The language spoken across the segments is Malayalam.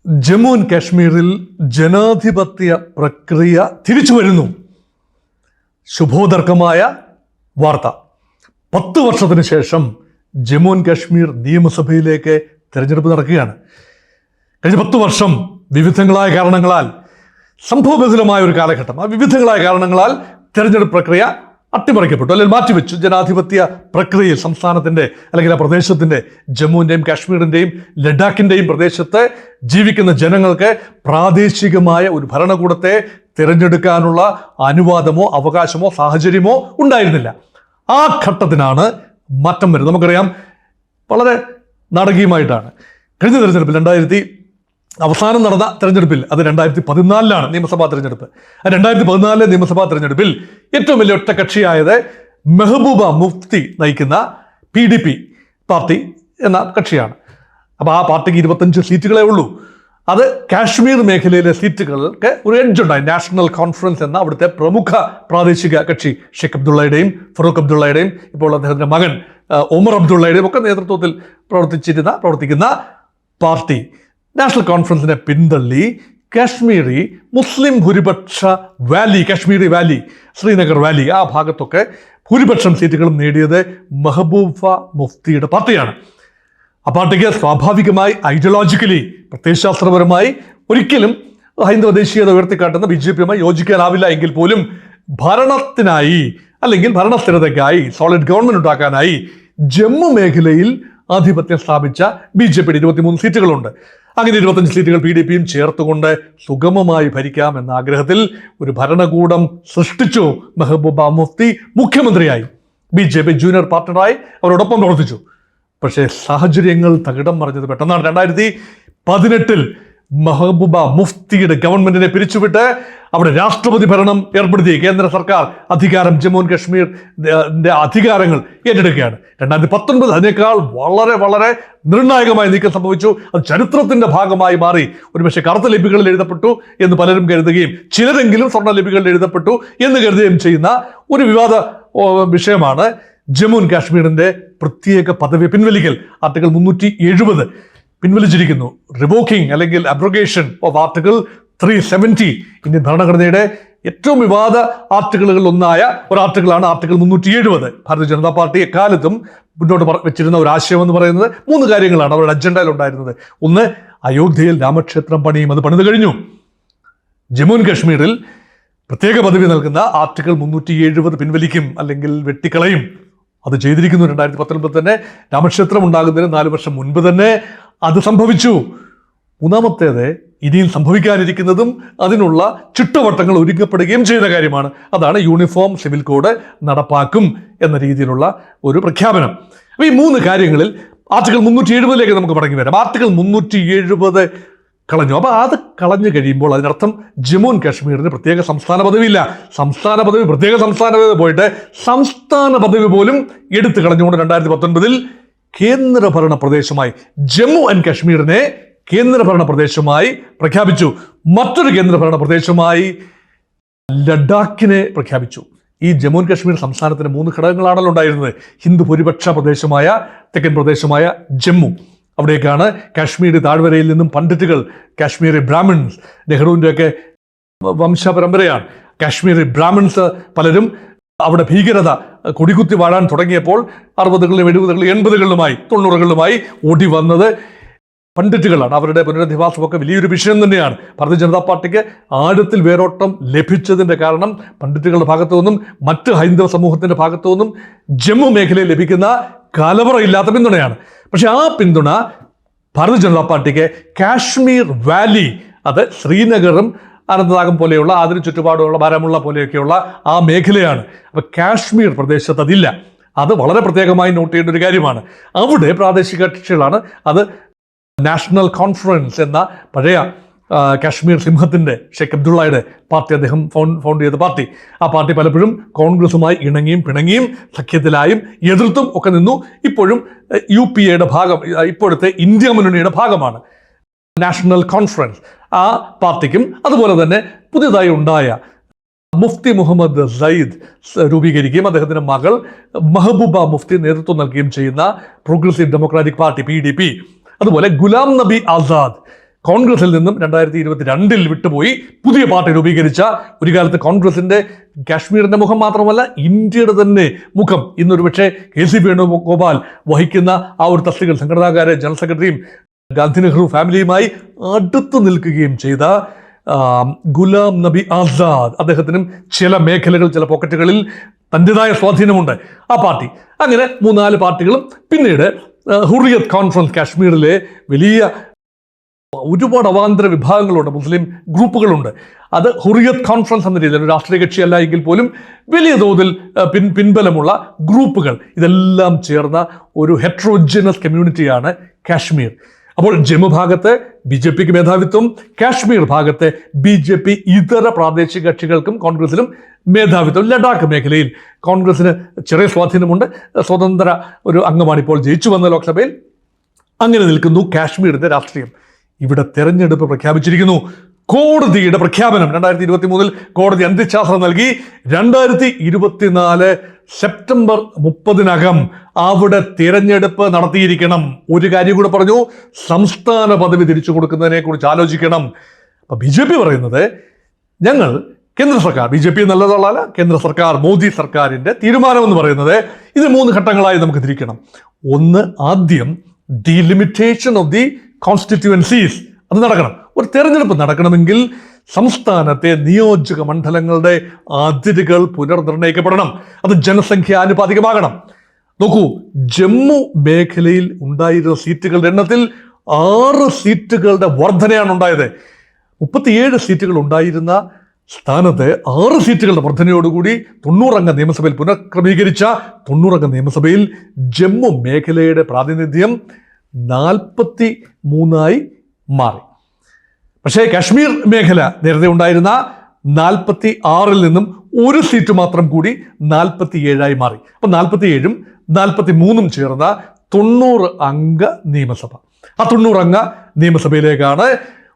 ജമ്മു ആൻഡ് കാശ്മീരിൽ ജനാധിപത്യ പ്രക്രിയ തിരിച്ചു വരുന്നു. ശുഭോദർക്കമായ വാർത്ത. 10 വർഷത്തിന് ശേഷം ജമ്മു ആൻഡ് കാശ്മീർ നിയമസഭയിലേക്ക് തിരഞ്ഞെടുപ്പ് നടക്കുകയാണ്. കഴിഞ്ഞ 10 വർഷം വിവിധങ്ങളായ കാരണങ്ങളാൽ, സംഭവബഹുലമായ ഒരു കാലഘട്ടം, ആ വിവിധങ്ങളായ കാരണങ്ങളാൽ തിരഞ്ഞെടുപ്പ് പ്രക്രിയ അട്ടിമറിക്കപ്പെട്ടു, അല്ലെങ്കിൽ മാറ്റിവെച്ചു. ജനാധിപത്യ പ്രക്രിയയിൽ സംസ്ഥാനത്തിൻ്റെ അല്ലെങ്കിൽ ആ പ്രദേശത്തിൻ്റെ, ജമ്മുവിൻ്റെയും കാശ്മീരിൻ്റെയും ലഡാക്കിൻ്റെയും പ്രദേശത്ത് ജീവിക്കുന്ന ജനങ്ങൾക്ക് പ്രാദേശികമായ ഒരു ഭരണകൂടത്തെ തിരഞ്ഞെടുക്കാനുള്ള അനുവാദമോ അവകാശമോ സാഹചര്യമോ ഉണ്ടായിരുന്നില്ല. ആ ഘട്ടത്തിനാണ് മാറ്റം വരുന്നത്. നമുക്കറിയാം, വളരെ നാടകീയമായിട്ടാണ് കഴിഞ്ഞ തെരഞ്ഞെടുപ്പിൽ അവസാനം നടന്ന തെരഞ്ഞെടുപ്പിൽ, അത് 2014 നിയമസഭാ തെരഞ്ഞെടുപ്പ്. 2014 നിയമസഭാ തെരഞ്ഞെടുപ്പിൽ ഏറ്റവും വലിയ ഒറ്റക്കക്ഷിയായത് മെഹബൂബ മുഫ്തി നയിക്കുന്ന PDP പാർട്ടി എന്ന കക്ഷിയാണ്. അപ്പോൾ ആ പാർട്ടിക്ക് 25 സീറ്റുകളേ ഉള്ളൂ. അത് കാശ്മീർ മേഖലയിലെ സീറ്റുകൾക്ക് ഒരു എഡ്ജുണ്ടായി. നാഷണൽ കോൺഫറൻസ് എന്ന അവിടുത്തെ പ്രമുഖ പ്രാദേശിക കക്ഷി ഷെയ്ഖ് അബ്ദുള്ളയുടെയും ഫറൂഖ് അബ്ദുള്ളയുടെയും ഇപ്പോൾ അദ്ദേഹത്തിൻ്റെ മകൻ ഒമർ അബ്ദുള്ളയുടെയും ഒക്കെ നേതൃത്വത്തിൽ പ്രവർത്തിക്കുന്ന പാർട്ടി നാഷണൽ കോൺഫറൻസിനെ പിന്തള്ളി കാശ്മീരി മുസ്ലിം ഭൂരിപക്ഷ കാശ്മീരി വാലി, ശ്രീനഗർ വാലി, ആ ഭാഗത്തൊക്കെ ഭൂരിപക്ഷം സീറ്റുകളും നേടിയത് മെഹബൂബ മുഫ്തിയുടെ പാർട്ടിയാണ്. ആ പാർട്ടിക്ക് സ്വാഭാവികമായി ഐഡിയോളജിക്കലി, പ്രത്യയശാസ്ത്രപരമായി ഒരിക്കലും ഹൈന്ദവ ദേശീയത ഉയർത്തിക്കാട്ടുന്ന BJPയുമായി യോജിക്കാനാവില്ല എങ്കിൽ പോലും ഭരണത്തിനായി അല്ലെങ്കിൽ ഭരണസ്ഥിരതയ്ക്കായി, സോളിഡ് ഗവൺമെന്റ് ഉണ്ടാക്കാനായി ജമ്മു മേഖലയിൽ ആധിപത്യം സ്ഥാപിച്ച BJPയുടെ 23 സീറ്റുകളുണ്ട്. അങ്ങനെ 25 സീറ്റുകൾ PDPയും ചേർത്തുകൊണ്ട് സുഗമമായി ഭരിക്കാം എന്ന ആഗ്രഹത്തിൽ ഒരു ഭരണകൂടം സൃഷ്ടിച്ചു. മെഹബൂബ മുഫ്തി മുഖ്യമന്ത്രിയായി, BJP ജൂനിയർ പാർട്ട്ണറായി അവരോടൊപ്പം പ്രവർത്തിച്ചു. പക്ഷേ സാഹചര്യങ്ങൾ തകിടം മറിഞ്ഞത് പെട്ടെന്നാണ്. 2018 മെഹബൂബ മുഫ്തിയുടെ ഗവൺമെന്റിനെ പിരിച്ചുവിട്ട് അവിടെ രാഷ്ട്രപതി ഭരണം ഏർപ്പെടുത്തി കേന്ദ്ര സർക്കാർ അധികാരം, ജമ്മു ആൻഡ് കാശ്മീരിന്റെ അധികാരങ്ങൾ ഏറ്റെടുക്കുകയാണ്. 2019 അതിനേക്കാൾ വളരെ വളരെ നിർണായകമായ നീക്കം സംഭവിച്ചു. അത് ചരിത്രത്തിന്റെ ഭാഗമായി മാറി. ഒരുപക്ഷെ കറുത്ത ലിപികളിൽ എഴുതപ്പെട്ടു എന്ന് പലരും കരുതുകയും ചിലരെങ്കിലും സ്വർണ്ണ ലിപികളിൽ എഴുതപ്പെട്ടു എന്ന് കരുതുകയും ചെയ്യുന്ന ഒരു വിവാദ വിഷയമാണ് ജമ്മു ആൻഡ് കാശ്മീരിന്റെ പ്രത്യേക പദവി പിൻവലിക്കൽ. ആർട്ടിക്കിൾ 370 പിൻവലിച്ചിരിക്കുന്നു. റിവോക്കിംഗ് അല്ലെങ്കിൽ അബ്രോഗേഷൻ ഓഫ് ആർട്ടിക്കിൾ 370, ഇന്ത്യൻ ഭരണഘടനയുടെ ഏറ്റവും വിവാദ ആർട്ടിക്കിളുകളിൽ ഒന്നായ ഒരു ആർട്ടിക്കിളാണ് ആർട്ടിക്കിൾ 370. ഭാരതീയ ജനതാ പാർട്ടി എക്കാലത്തും മുന്നോട്ട് വെച്ചിരുന്ന ഒരു ആശയം എന്ന് പറയുന്നത് 3 കാര്യങ്ങളാണ് അവരുടെ അജണ്ടയിൽ ഉണ്ടായിരുന്നത്. ഒന്ന്, അയോധ്യയിൽ രാമക്ഷേത്രം പണിയും, അത് പണിത് കഴിഞ്ഞു. ജമ്മു ആൻഡ് കാശ്മീരിൽ പ്രത്യേക പദവി നൽകുന്ന ആർട്ടിക്കിൾ 370 പിൻവലിക്കും അല്ലെങ്കിൽ വെട്ടിക്കളയും. അത് ചെയ്തിരിക്കുന്നു. 2019 തന്നെ രാമക്ഷേത്രം ഉണ്ടാകുന്നതിന് 4 വർഷം മുൻപ് തന്നെ അത് സംഭവിച്ചു. മൂന്നാമത്തേത്, ഇനിയും സംഭവിക്കാനിരിക്കുന്നതും അതിനുള്ള ചുറ്റുവട്ടങ്ങൾ ഒരുക്കപ്പെടുകയും ചെയ്ത കാര്യമാണ്. അതാണ് യൂണിഫോം സിവിൽ കോഡ് നടപ്പാക്കും എന്ന രീതിയിലുള്ള ഒരു പ്രഖ്യാപനം. അപ്പോൾ ഈ 3 കാര്യങ്ങളിൽ ആർട്ടിക്കിൾ 370 നമുക്ക് മടങ്ങി വരാം. ആർട്ടിക്കിൾ 370 കളഞ്ഞു. അപ്പോൾ അത് കളഞ്ഞു കഴിയുമ്പോൾ അതിനർത്ഥം ജമ്മു ആൻഡ് കാശ്മീരിന് പ്രത്യേക സംസ്ഥാന പദവിയില്ല. പ്രത്യേക സംസ്ഥാന പദവി പോയിട്ട് സംസ്ഥാന പദവി പോലും എടുത്തു കളഞ്ഞുകൊണ്ട് 2019 കേന്ദ്രഭരണ പ്രദേശമായി ജമ്മു ആൻഡ് കാശ്മീരിനെ കേന്ദ്രഭരണ പ്രദേശമായി പ്രഖ്യാപിച്ചു. മറ്റൊരു കേന്ദ്രഭരണ പ്രദേശമായി ലഡാക്കിനെ പ്രഖ്യാപിച്ചു. ഈ ജമ്മു ആൻഡ് കാശ്മീർ സംസ്ഥാനത്തിന് 3 ഘടകങ്ങളാണല്ലോ ഉണ്ടായിരുന്നത്. ഹിന്ദു ഭൂരിപക്ഷ പ്രദേശമായ തെക്കൻ പ്രദേശമായ ജമ്മു, അവിടേക്കാണ് കാശ്മീരി താഴ്വരയിൽ നിന്നും പണ്ഡിറ്റുകൾ, കാശ്മീരി ബ്രാഹ്മിൺസ്, നെഹ്റുവിൻ്റെയൊക്കെ വംശപരമ്പരയാണ്. കാശ്മീരി ബ്രാഹ്മിൺസ് പലരും അവിടെ ഭീകരത കൊടികുത്തി വാഴാൻ തുടങ്ങിയപ്പോൾ 60കളിലും 70കളിലും 80കളിലുമായി 90കളിലുമായി ഓടി വന്നത് പണ്ഡിറ്റുകളാണ്. അവരുടെ പുനരധിവാസമൊക്കെ വലിയൊരു വിഷയം തന്നെയാണ്. ഭാരതീയ ജനതാ പാർട്ടിക്ക് ആഴത്തിൽ വേരോട്ടം ലഭിച്ചതിൻ്റെ കാരണം പണ്ഡിറ്റുകളുടെ ഭാഗത്തു നിന്നും മറ്റ് ഹൈന്ദവ സമൂഹത്തിൻ്റെ ഭാഗത്തു നിന്നും ജമ്മു മേഖലയിൽ ലഭിക്കുന്ന കലവറയില്ലാത്ത പിന്തുണയാണ്. പക്ഷെ ആ പിന്തുണ ഭാരതീയ ജനതാ പാർട്ടിക്ക് കാശ്മീർ വാലി, അത് ശ്രീനഗറും അനന്തനാഗം പോലെയുള്ള അതിന് ചുറ്റുപാടുള്ള ബാരാമുള്ള പോലെയൊക്കെയുള്ള ആ മേഖലയാണ്. അപ്പോൾ കാശ്മീർ പ്രദേശത്ത് അതില്ല. അത് വളരെ പ്രത്യേകമായി നോട്ട് ചെയ്യേണ്ട ഒരു കാര്യമാണ്. അവിടെ പ്രാദേശിക കക്ഷികളാണ്. അത് നാഷണൽ കോൺഫറൻസ് എന്ന പഴയ കാശ്മീർ സിംഹത്തിൻ്റെ ഷെയ്ഖ് അബ്ദുള്ളയുടെ പാർട്ടി, അദ്ദേഹം ഫൗണ്ട് ചെയ്ത പാർട്ടി. ആ പാർട്ടി പലപ്പോഴും കോൺഗ്രസുമായി ഇണങ്ങിയും പിണങ്ങിയും സഖ്യത്തിലായും എതിർത്തും ഒക്കെ നിന്നു. ഇപ്പോഴും UPAയുടെ ഭാഗം, ഇപ്പോഴത്തെ ഇന്ത്യ മുന്നണിയുടെ ഭാഗമാണ് നാഷണൽ കോൺഫറൻസ്. ആ പാർട്ടിക്കും അതുപോലെ തന്നെ പുതിയതായി ഉണ്ടായ മുഫ്തി മുഹമ്മദ് സയ്യിദ് രൂപീകരിക്കുകയും അദ്ദേഹത്തിൻ്റെ മകൾ മെഹബൂബ മുഫ്തി നേതൃത്വം നൽകുകയും ചെയ്യുന്ന പ്രോഗ്രസീവ് ഡെമോക്രാറ്റിക് പാർട്ടി PDP, അതുപോലെ ഗുലാം നബി ആസാദ് കോൺഗ്രസിൽ നിന്നും 2022 വിട്ടുപോയി പുതിയ പാർട്ടി രൂപീകരിച്ച, ഒരു കാലത്ത് കോൺഗ്രസിന്റെ കാശ്മീരിന്റെ മുഖം മാത്രമല്ല ഇന്ത്യയുടെ തന്നെ മുഖം, ഇന്നൊരു പക്ഷേ KC വേണുഗോപാൽ വഹിക്കുന്ന ആ ഒരു തസ്തികയിൽ സംഘടനാകാരെ ജനറൽ സെക്രട്ടറിയും ഗാന്ധി നെഹ്റു ഫാമിലിയുമായി അടുത്തു നിൽക്കുകയും ചെയ്ത ഗുലാം നബി ആസാദ്, അദ്ദേഹത്തിനും ചില മേഖലകൾ, ചില പോക്കറ്റുകളിൽ തൻ്റെതായ സ്വാധീനമുണ്ട് ആ പാർട്ടി. അങ്ങനെ 3-4 പാർട്ടികളും, പിന്നീട് ഹുറിയത്ത് കോൺഫറൻസ്, കാശ്മീരിലെ വലിയ ഒരുപാട് അവാന്തര വിഭാഗങ്ങളുണ്ട്, മുസ്ലിം ഗ്രൂപ്പുകളുണ്ട്. അത് ഹുറിയത്ത് കോൺഫറൻസ് എന്ന രീതിയിൽ ഒരു രാഷ്ട്രീയ കക്ഷിയല്ല എങ്കിൽ പോലും വലിയ തോതിൽ പിൻബലമുള്ള ഗ്രൂപ്പുകൾ, ഇതെല്ലാം ചേർന്ന ഒരു ഹെട്രോജനസ് കമ്മ്യൂണിറ്റിയാണ് കാശ്മീർ. അപ്പോൾ ജമ്മു ഭാഗത്ത് BJPക്ക് മേധാവിത്വം, കാശ്മീർ ഭാഗത്ത് BJP ഇതര പ്രാദേശിക കക്ഷികൾക്കും കോൺഗ്രസിലും മേധാവിത്വം. ലഡാക്ക് മേഖലയിൽ കോൺഗ്രസിന് ചെറിയ സ്വാധീനമുണ്ട്, സ്വതന്ത്ര ഒരു അംഗമാണ് ഇപ്പോൾ ജയിച്ചു വന്ന ലോക്സഭയിൽ. അങ്ങനെ നിൽക്കുന്നു കാശ്മീരിന്റെ രാഷ്ട്രീയം. ഇവിടെ തെരഞ്ഞെടുപ്പ് പ്രഖ്യാപിച്ചിരിക്കുന്നു. കോടതിയുടെ പ്രഖ്യാപനം 2023 കോടതി അന്ത്യശാസനം നൽകി. 2024 സെപ്റ്റംബർ 30 അവിടെ തിരഞ്ഞെടുപ്പ് നടത്തിയിരിക്കണം. ഒരു കാര്യം കൂടെ പറഞ്ഞു, സംസ്ഥാന പദവി തിരിച്ചു കൊടുക്കുന്നതിനെ കുറിച്ച് ആലോചിക്കണം. അപ്പൊ BJP പറയുന്നത്, ഞങ്ങൾ കേന്ദ്ര സർക്കാർ, BJP നല്ലതല്ല, കേന്ദ്ര സർക്കാർ, മോദി സർക്കാരിന്റെ തീരുമാനം എന്ന് പറയുന്നത് ഇത് 3 ഘട്ടങ്ങളായി നമുക്ക് തിരിക്കണം. ഒന്ന്, ആദ്യം ഡിലിമിറ്റേഷൻ ഓഫ് ദി കോൺസ്റ്റിറ്റ്യുവൻസീസ്, അത് നടക്കണം. ഒരു തെരഞ്ഞെടുപ്പ് നടക്കണമെങ്കിൽ സംസ്ഥാനത്തെ നിയോജക മണ്ഡലങ്ങളുടെ അതിരുകൾ പുനർനിർണയിക്കപ്പെടണം. അത് ജനസംഖ്യാനുപാതികമാകണം. നോക്കൂ, ജമ്മു മേഖലയിൽ ഉണ്ടായിരുന്ന സീറ്റുകളുടെ എണ്ണത്തിൽ 6 സീറ്റുകളുടെ വർധനയാണ് ഉണ്ടായത്. 37 സീറ്റുകൾ ഉണ്ടായിരുന്ന സ്ഥാനത്ത് 6 സീറ്റുകളുടെ വർധനയോടുകൂടി 90 അംഗ നിയമസഭയിൽ പുനഃക്രമീകരിച്ച 90 അംഗ നിയമസഭയിൽ ജമ്മു മേഖലയുടെ പ്രാതിനിധ്യം 43 മാറി. പക്ഷേ കാശ്മീർ മേഖല നേരത്തെ ഉണ്ടായിരുന്ന 46 നിന്നും 1 സീറ്റ് മാത്രം കൂടി 47 മാറി. അപ്പൊ 47ഉം 43ഉം ചേർന്ന 90 അംഗ നിയമസഭ. ആ 90 അംഗ നിയമസഭയിലേക്കാണ്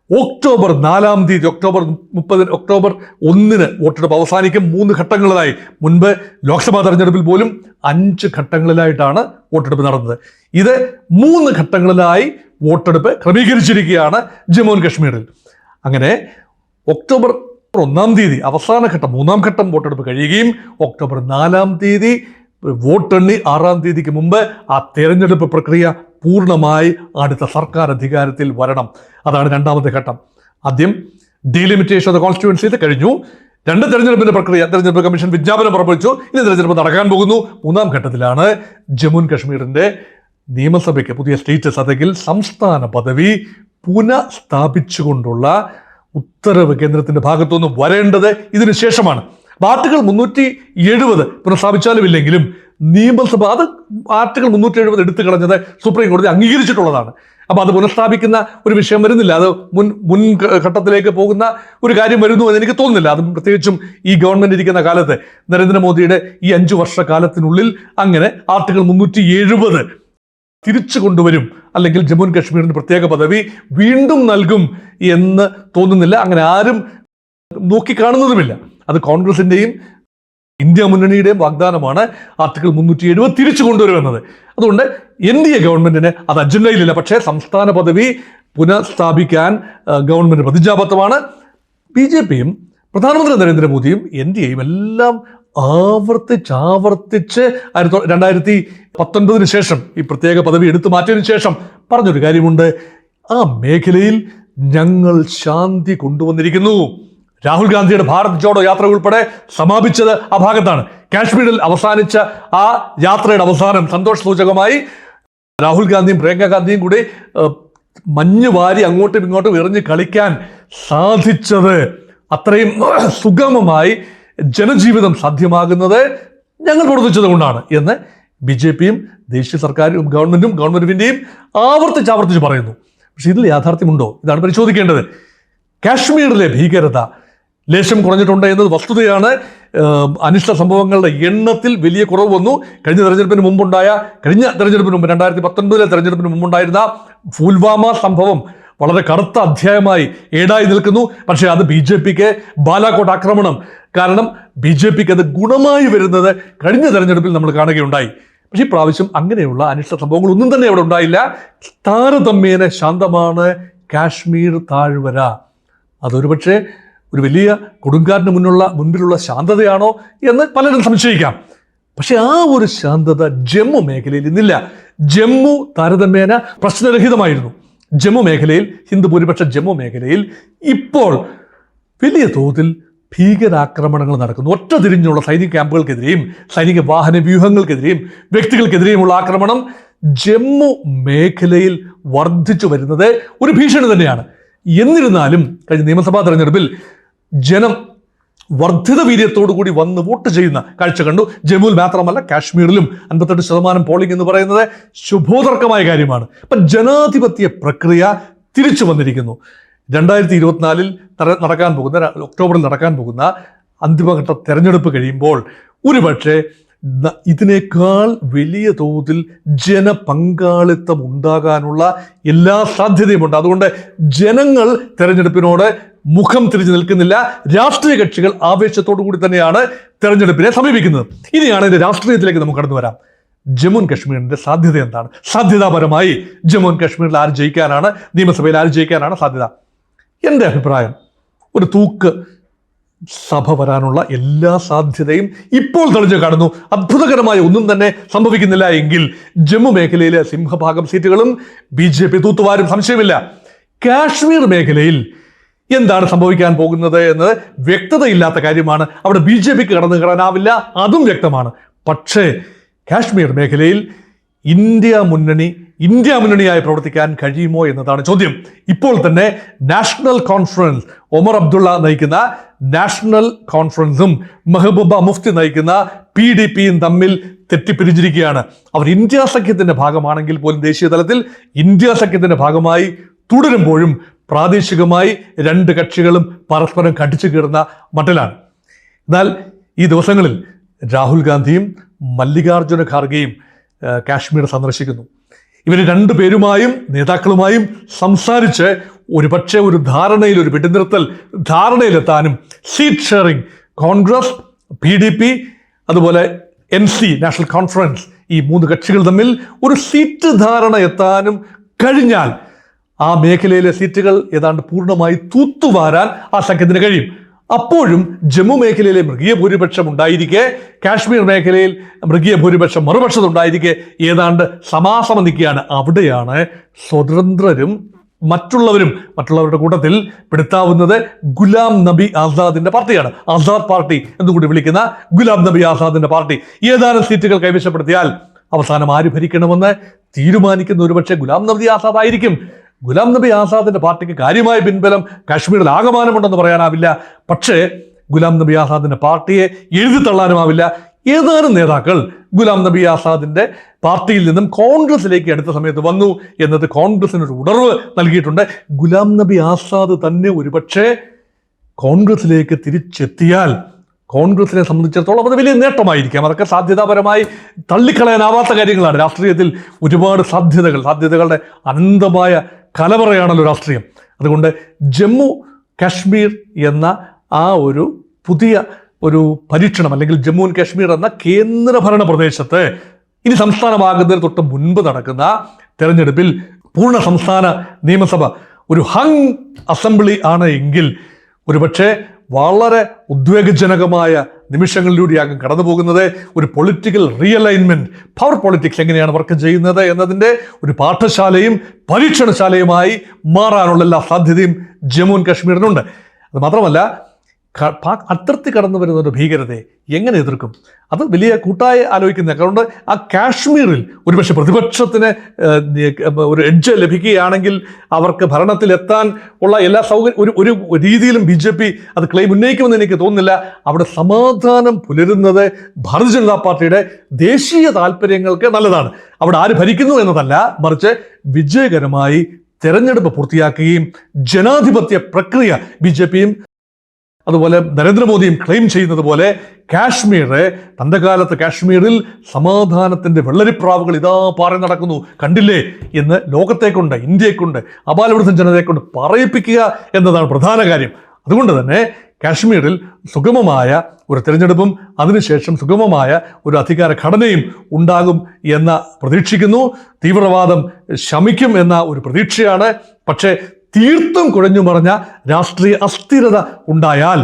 ഒക്ടോബർ 4 ഒക്ടോബർ 1 വോട്ടെടുപ്പ് അവസാനിക്കും. 3 ഘട്ടങ്ങളിലായി. മുൻപ് ലോക്സഭാ തെരഞ്ഞെടുപ്പിൽ പോലും 5 ഘട്ടങ്ങളിലായിട്ടാണ് വോട്ടെടുപ്പ് നടന്നത്. ഇത് 3 ഘട്ടങ്ങളിലായി വോട്ടെടുപ്പ് ക്രമീകരിച്ചിരിക്കുകയാണ് ജമ്മു ആൻഡ് കാശ്മീരിൽ. അങ്ങനെ ഒക്ടോബർ 1 അവസാന ഘട്ടം, 3-ാം ഘട്ടം വോട്ടെടുപ്പ് കഴിയുകയും ഒക്ടോബർ 4 വോട്ടെണ്ണി 6 മുമ്പ് ആ തെരഞ്ഞെടുപ്പ് പ്രക്രിയ പൂർണ്ണമായി അടുത്ത സർക്കാർ അധികാരത്തിൽ വരണം. അതാണ് 2ാമത്തെ ഘട്ടം. ആദ്യം ഡീലിമിറ്റേഷൻ ഓഫ് ദ കോൺസ്റ്റിറ്റ്യുവൻസീസ് കഴിഞ്ഞു. 2 തെരഞ്ഞെടുപ്പിന്റെ പ്രക്രിയ, തെരഞ്ഞെടുപ്പ് കമ്മീഷൻ വിജ്ഞാപനം പുറപ്പെടുവിച്ചു. ഇനി തെരഞ്ഞെടുപ്പ് നടക്കാൻ പോകുന്നു. 3-ാം ഘട്ടത്തിലാണ് ജമ്മു ആൻഡ് കാശ്മീരിന്റെ നിയമസഭയ്ക്ക് പുതിയ സ്റ്റേറ്റസ്, അല്ലെങ്കിൽ സംസ്ഥാന പദവി പുനഃസ്ഥാപിച്ചുകൊണ്ടുള്ള ഉത്തരവ് കേന്ദ്രത്തിന്റെ ഭാഗത്തുനിന്ന് വരേണ്ടത് ഇതിനു ശേഷമാണ്. ആർട്ടിക്കിൾ 370 പുനഃസ്ഥാപിച്ചാലും ഇല്ലെങ്കിലും നിയമസഭ അത് ആർട്ടിക്കിൾ 370 എടുത്തു കളഞ്ഞത് സുപ്രീം കോടതി അംഗീകരിച്ചിട്ടുള്ളതാണ്. അപ്പൊ അത് പുനഃസ്ഥാപിക്കുന്ന ഒരു വിഷയം വരുന്നില്ല. അത് മുൻ ഘട്ടത്തിലേക്ക് പോകുന്ന ഒരു കാര്യം വരുന്നു എന്ന് എനിക്ക് തോന്നുന്നില്ല. അത് പ്രത്യേകിച്ചും ഈ ഗവൺമെന്റ് ഇരിക്കുന്ന കാലത്ത്, നരേന്ദ്രമോദിയുടെ ഈ 5 വർഷക്കാലത്തിനുള്ളിൽ അങ്ങനെ ആർട്ടിക്കിൾ 370 തിരിച്ചു കൊണ്ടുവരും, അല്ലെങ്കിൽ ജമ്മു ആൻഡ് കാശ്മീരിന് പ്രത്യേക പദവി വീണ്ടും നൽകും എന്ന് തോന്നുന്നില്ല. അങ്ങനെ ആരും നോക്കിക്കാണുന്നതുമില്ല. അത് കോൺഗ്രസിന്റെയും ഇന്ത്യ മുന്നണിയുടെയും വാഗ്ദാനമാണ് ആർട്ടിക്കിൾ 370 തിരിച്ചു കൊണ്ടുവരുമെന്നത്. അതുകൊണ്ട് NDA ഗവൺമെന്റിന് അത് അജണ്ടയിലില്ല. പക്ഷേ സംസ്ഥാന പദവി പുനഃസ്ഥാപിക്കാൻ ഗവൺമെന്റ് പ്രതിജ്ഞാബദ്ധമാണ്. BJPയും പ്രധാനമന്ത്രി നരേന്ദ്രമോദിയും NDAയും എല്ലാം ആവർത്തിച്ച് 2019 ശേഷം ഈ പ്രത്യേക പദവി എടുത്തു മാറ്റിയതിനു ശേഷം പറഞ്ഞൊരു കാര്യമുണ്ട്, ആ മേഖലയിൽ ഞങ്ങൾ ശാന്തി കൊണ്ടുവന്നിരിക്കുന്നു. രാഹുൽ ഗാന്ധിയുടെ ഭാരത് ജോഡോ യാത്ര ഉൾപ്പെടെ സമാപിച്ചത് ആ ഭാഗത്താണ്. കാശ്മീരിൽ അവസാനിച്ച ആ യാത്രയുടെ അവസാനം സന്തോഷ സൂചകമായി രാഹുൽ ഗാന്ധിയും പ്രിയങ്ക ഗാന്ധിയും കൂടി മഞ്ഞ് വാരി അങ്ങോട്ടും ഇങ്ങോട്ടും എറിഞ്ഞ് കളിക്കാൻ സാധിച്ചത്, അത്രയും സുഗമമായി ജനജീവിതം സാധ്യമാകുന്നത് ഞങ്ങൾ പ്രവർത്തിച്ചത് കൊണ്ടാണ് എന്ന് BJPയും ദേശീയ സർക്കാരും ഗവൺമെന്റിന്റെയും ആവർത്തിച്ച് പറയുന്നു. പക്ഷെ ഇതിൽ യാഥാർത്ഥ്യമുണ്ടോ? ഇതാണ് പരിശോധിക്കേണ്ടത്. കാശ്മീരിലെ ഭീകരത ലേശം കുറഞ്ഞിട്ടുണ്ട് എന്നത് വസ്തുതയാണ്. അനിഷ്ട സംഭവങ്ങളുടെ എണ്ണത്തിൽ വലിയ കുറവ് വന്നു. കഴിഞ്ഞ തെരഞ്ഞെടുപ്പിന് മുമ്പ് 2019 തെരഞ്ഞെടുപ്പിന് മുമ്പുണ്ടായിരുന്ന പുൽവാമ സംഭവം വളരെ കറുത്ത അധ്യായമായി ഏടായി നിൽക്കുന്നു. പക്ഷേ അത് BJPക്ക് ബാലാകോട്ട് ആക്രമണം, കാരണം BJPക്ക് അത് ഗുണമായി വരുന്നത് കഴിഞ്ഞ തെരഞ്ഞെടുപ്പിൽ നമ്മൾ കാണുകയുണ്ടായി. പക്ഷേ ഈ പ്രാവശ്യം അങ്ങനെയുള്ള അനിഷ്ട സംഭവങ്ങൾ ഒന്നും തന്നെ അവിടെ ഉണ്ടായില്ല. താരതമ്യേന ശാന്തമാണ് കാശ്മീർ താഴ്വര അതൊരു പക്ഷേ ഒരു വലിയ കൊടുങ്കാറ്റിന് മുൻപിലുള്ള ശാന്തതയാണോ എന്ന് പലരും സംശയിക്കാം. പക്ഷെ ആ ഒരു ശാന്തത ജമ്മു മേഖലയിൽ ഇന്നില്ല. ജമ്മു താരതമ്യേന പ്രശ്നരഹിതമായിരുന്നു. ജമ്മു മേഖലയിൽ, ഹിന്ദു ഭൂരിപക്ഷ ജമ്മു മേഖലയിൽ ഇപ്പോൾ വലിയ തോതിൽ ഭീകരാക്രമണങ്ങൾ നടക്കുന്നു. ഒറ്റ തിരിഞ്ഞുള്ള സൈനിക ക്യാമ്പുകൾക്കെതിരെയും സൈനിക വാഹന വ്യൂഹങ്ങൾക്കെതിരെയും വ്യക്തികൾക്കെതിരെയുമുള്ള ആക്രമണം ജമ്മു മേഖലയിൽ വർദ്ധിച്ചു വരുന്നത് ഒരു ഭീഷണി തന്നെയാണ്. എന്നിരുന്നാലും കഴിഞ്ഞ നിയമസഭാ തെരഞ്ഞെടുപ്പിൽ ജനം വർദ്ധിത വീര്യത്തോടുകൂടി വന്ന് വോട്ട് ചെയ്യുന്ന കാഴ്ച കണ്ടു. ജമ്മുവിൽ മാത്രമല്ല, കാശ്മീരിലും 58% പോളിംഗ് എന്ന് പറയുന്നത് ശുഭോദർക്കമായ കാര്യമാണ്. അപ്പം ജനാധിപത്യ പ്രക്രിയ തിരിച്ചു വന്നിരിക്കുന്നു. 2024 നടക്കാൻ പോകുന്ന, ഒക്ടോബറിൽ നടക്കാൻ പോകുന്ന അന്തിമഘട്ട തെരഞ്ഞെടുപ്പ് കഴിയുമ്പോൾ ഒരുപക്ഷെ ഇതിനേക്കാൾ വലിയ തോതിൽ ജനപങ്കാളിത്തം ഉണ്ടാകാനുള്ള എല്ലാ സാധ്യതയുമുണ്ട്. അതുകൊണ്ട് ജനങ്ങൾ തെരഞ്ഞെടുപ്പിനോട് മുഖം തിരിഞ്ഞു നിൽക്കുന്നില്ല. രാഷ്ട്രീയ കക്ഷികൾ ആവേശത്തോടു കൂടി തന്നെയാണ് തെരഞ്ഞെടുപ്പിനെ സമീപിക്കുന്നത്. ഇനിയാണ് ഇതിന്റെ രാഷ്ട്രീയത്തിലേക്ക് നമുക്ക് കടന്നു വരാം. ജമ്മു ആൻഡ് കാശ്മീരിന്റെ സാധ്യത എന്താണ്? സാധ്യതാപരമായി ജമ്മു ആൻഡ് കാശ്മീരിൽ ആര് ജയിക്കാനാണ്, നിയമസഭയിൽ ആര് ജയിക്കാനാണ് സാധ്യത? എൻ്റെ അഭിപ്രായം, ഒരു തൂക്ക് സഭ വരാനുള്ള എല്ലാ സാധ്യതയും ഇപ്പോൾ തെളിഞ്ഞു കാണുന്നു. അത്ഭുതകരമായ ഒന്നും തന്നെ സംഭവിക്കുന്നില്ല എങ്കിൽ ജമ്മു മേഖലയിലെ സിംഹഭാഗം സീറ്റുകളും BJP തൂത്തുവാരും, സംശയമില്ല. കാശ്മീർ മേഖലയിൽ എന്താണ് സംഭവിക്കാൻ പോകുന്നത് എന്ന് വ്യക്തതയില്ലാത്ത കാര്യമാണ്. അവിടെ BJPക്ക് കടന്നു കയറാനാവില്ല, അതും വ്യക്തമാണ്. പക്ഷേ കാശ്മീർ മേഖലയിൽ ഇന്ത്യ മുന്നണിയായി പ്രവർത്തിക്കാൻ കഴിയുമോ എന്നതാണ് ചോദ്യം. ഇപ്പോൾ തന്നെ നാഷണൽ കോൺഫറൻസ്, ഒമർ അബ്ദുള്ള നയിക്കുന്ന നാഷണൽ കോൺഫറൻസും മെഹബൂബ മുഫ്തി നയിക്കുന്ന PDPയും തമ്മിൽ തെറ്റിപ്പിരിഞ്ഞിരിക്കുകയാണ്. അവർ ഇന്ത്യ സഖ്യത്തിന്റെ ഭാഗമാണെങ്കിൽ പോലും ദേശീയ തലത്തിൽ ഇന്ത്യ സഖ്യത്തിന്റെ ഭാഗമായി തുടരുമ്പോഴും പ്രാദേശികമായി രണ്ട് കക്ഷികളും പരസ്പരം കടിച്ചു കീറുന്ന മട്ടിലാണ്. എന്നാൽ ഈ ദിവസങ്ങളിൽ രാഹുൽ ഗാന്ധിയും മല്ലികാർജുന ഖാർഗെയും കാശ്മീർ സന്ദർശിക്കുന്നു. ഇവർ രണ്ടുപേരുമായും നേതാക്കളുമായും സംസാരിച്ച് ഒരുപക്ഷെ ഒരു വെടിനിർത്തൽ ധാരണയിലെത്താനും സീറ്റ് ഷെയറിംഗ്, കോൺഗ്രസ്, PDP അതുപോലെ NC നാഷണൽ കോൺഫറൻസ്, ഈ മൂന്ന് കക്ഷികൾ തമ്മിൽ ഒരു സീറ്റ് ധാരണ എത്താനും കഴിഞ്ഞാൽ ആ മേഖലയിലെ സീറ്റുകൾ ഏതാണ്ട് പൂർണ്ണമായി തൂത്തുവാരാൻ ആ സഖ്യത്തിന് കഴിയും. അപ്പോഴും ജമ്മു മേഖലയിലെ മൃഗീയ ഭൂരിപക്ഷം ഉണ്ടായിരിക്കെ, കാശ്മീർ മേഖലയിൽ മൃഗീയ ഭൂരിപക്ഷം മറുപക്ഷത്തുണ്ടായിരിക്കെ ഏതാണ്ട് സമാസമം നിൽക്കുകയാണ്. അവിടെയാണ് സ്വതന്ത്രരും മറ്റുള്ളവരുടെ കൂട്ടത്തിൽ പെടുത്താവുന്നത് ഗുലാം നബി ആസാദിന്റെ പാർട്ടിയാണ്. ആസാദ് പാർട്ടി എന്നുകൂടി വിളിക്കുന്ന ഗുലാം നബി ആസാദിന്റെ പാർട്ടി ഏതാനും സീറ്റുകൾ കൈവശപ്പെടുത്തിയാൽ അവസാനം ആര് ഭരിക്കണമെന്ന് തീരുമാനിക്കുന്ന ഒരുപക്ഷെ ഗുലാം നബി ആസാദ് ആയിരിക്കും. ഗുലാം നബി ആസാദിന്റെ പാർട്ടിക്ക് കാര്യമായ പിൻബലം കാശ്മീരിൽ ആകമാനമുണ്ടെന്ന് പറയാനാവില്ല. പക്ഷേ ഗുലാം നബി ആസാദിന്റെ പാർട്ടിയെ എഴുതി തള്ളാനുമാവില്ല. ഏതാനും നേതാക്കൾ ഗുലാം നബി ആസാദിന്റെ പാർട്ടിയിൽ നിന്നും കോൺഗ്രസിലേക്ക് അടുത്ത സമയത്ത് വന്നു എന്നത് കോൺഗ്രസിനൊരു ഉണർവ് നൽകിയിട്ടുണ്ട്. ഗുലാം നബി ആസാദ് തന്നെ ഒരുപക്ഷെ കോൺഗ്രസിലേക്ക് തിരിച്ചെത്തിയാൽ കോൺഗ്രസിനെ സംബന്ധിച്ചിടത്തോളം അത് വലിയ നേട്ടമായിരിക്കാം. അതൊക്കെ സാധ്യതാപരമായി തള്ളിക്കളയാനാവാത്ത കാര്യങ്ങളാണ്. രാഷ്ട്രീയത്തിൽ ഒരുപാട് സാധ്യതകളുടെ അനന്തമായ കലവറയാണല്ലോ രാഷ്ട്രീയം. അതുകൊണ്ട് ജമ്മു കാശ്മീർ എന്ന ആ ഒരു പുതിയ ഒരു പരീക്ഷണം, അല്ലെങ്കിൽ ജമ്മു ആൻഡ് കാശ്മീർ എന്ന കേന്ദ്രഭരണ പ്രദേശത്ത് ഇനി സംസ്ഥാനമാകുന്നതിന് തൊട്ട് മുൻപ് നടക്കുന്ന തെരഞ്ഞെടുപ്പിൽ പൂർണ്ണ സംസ്ഥാന നിയമസഭ ഒരു ഹങ് അസംബ്ലി ആണ് എങ്കിൽ ഒരുപക്ഷെ വളരെ ഉദ്വേഗജനകമായ നിമിഷങ്ങളിലൂടെയാകും കടന്നു പോകുന്നത്. ഒരു പൊളിറ്റിക്കൽ റിയലൈൻമെന്റ്, പവർ പൊളിറ്റിക്സ് എങ്ങനെയാണ് വർക്ക് ചെയ്യുന്നത് എന്നതിൻ്റെ ഒരു പാഠശാലയും പരീക്ഷണശാലയുമായി മാറാനുള്ള എല്ലാ സാധ്യതയും ജമ്മു ആൻഡ് കാശ്മീരിനുണ്ട്. അത് മാത്രമല്ല, അതിർത്തി കടന്നു വരുന്ന ഒരു ഭീകരതയെ എങ്ങനെ എതിർക്കും? അത് വലിയ കൂട്ടായി ആലോചിക്കുന്ന. അതുകൊണ്ട് ആ കാശ്മീരിൽ ഒരുപക്ഷെ പ്രതിപക്ഷത്തിന് ഒരു എഡ്ജ് ലഭിക്കുകയാണെങ്കിൽ അവർക്ക് ഭരണത്തിലെത്താൻ ഉള്ള എല്ലാ ഒരു രീതിയിലും BJP അത് ക്ലെയിം ഉന്നയിക്കുമെന്ന് എനിക്ക് തോന്നുന്നില്ല. അവിടെ സമാധാനം പുലരുന്നത് ഭാരതീയ ജനതാ പാർട്ടിയുടെ ദേശീയ താല്പര്യങ്ങൾക്ക് നല്ലതാണ്. അവിടെ ആര് ഭരിക്കുന്നു എന്നതല്ല, മറിച്ച് വിജയകരമായി തെരഞ്ഞെടുപ്പ് പൂർത്തിയാക്കുകയും ജനാധിപത്യ പ്രക്രിയ BJPയും അതുപോലെ നരേന്ദ്രമോദിയും ക്ലെയിം ചെയ്യുന്നത് പോലെ തന്റെ കാലത്ത് കാശ്മീരിൽ സമാധാനത്തിന്റെ വെള്ളരിപ്രാവുകൾ ഇതാ പാറി നടക്കുന്നു, കണ്ടില്ലേ എന്ന് ലോകത്തെക്കൊണ്ട്, ഇന്ത്യയെക്കൊണ്ട്, അപാലവൃദ്ധ ജനതയെക്കൊണ്ട് പറയിപ്പിക്കുക എന്നതാണ് പ്രധാന കാര്യം. അതുകൊണ്ട് തന്നെ കാശ്മീരിൽ സുഗമമായ ഒരു തിരഞ്ഞെടുപ്പും അതിനുശേഷം സുഗമമായ ഒരു അധികാര ഘടനയും ഉണ്ടാകും എന്ന് പ്രതീക്ഷിക്കുന്നു. തീവ്രവാദം ശമിക്കും എന്ന ഒരു പ്രതീക്ഷയാണ്. പക്ഷേ തീർത്തും കുഴഞ്ഞു മറിഞ്ഞ രാഷ്ട്രീയ അസ്ഥിരത ഉണ്ടായാൽ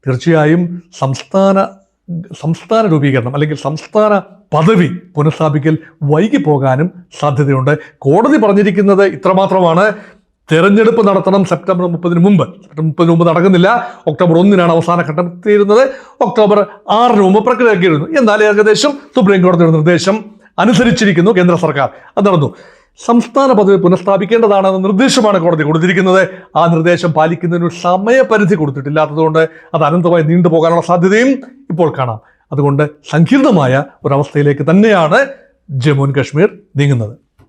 തീർച്ചയായും സംസ്ഥാന രൂപീകരണം അല്ലെങ്കിൽ സംസ്ഥാന പദവി പുനഃസ്ഥാപിക്കൽ വൈകി പോകാനും സാധ്യതയുണ്ട്. കോടതി പറഞ്ഞിരിക്കുന്നത് ഇത്രമാത്രമാണ്: തെരഞ്ഞെടുപ്പ് നടത്തണം സെപ്റ്റംബർ 30 മുമ്പ്. സെപ്റ്റംബർ 30 നടക്കുന്നില്ല. ഒക്ടോബർ 1 അവസാന ഘട്ടം എത്തിയിരുന്നത്. ഒക്ടോബർ 6 മുമ്പ് പ്രക്രിയയാക്കിയിരുന്നു. എന്നാൽ ഏകദേശം സുപ്രീം കോടതിയുടെ നിർദ്ദേശം അനുസരിച്ചിരിക്കുന്നു കേന്ദ്ര സർക്കാർ. അത് നടന്നു. സംസ്ഥാന പദവി പുനഃസ്ഥാപിക്കേണ്ടതാണെന്ന നിർദ്ദേശമാണ് കോടതി കൊടുത്തിരിക്കുന്നത്. ആ നിർദ്ദേശം പാലിക്കുന്നതിന് ഒരു സമയപരിധി കൊടുത്തിട്ടില്ലാത്തതുകൊണ്ട് അത് അനന്തമായി നീണ്ടുപോകാനുള്ള സാധ്യതയും ഇപ്പോൾ കാണാം. അതുകൊണ്ട് സങ്കീർണമായ ഒരവസ്ഥയിലേക്ക് തന്നെയാണ് ജമ്മു ആൻഡ് കശ്മീർ നീങ്ങുന്നത്.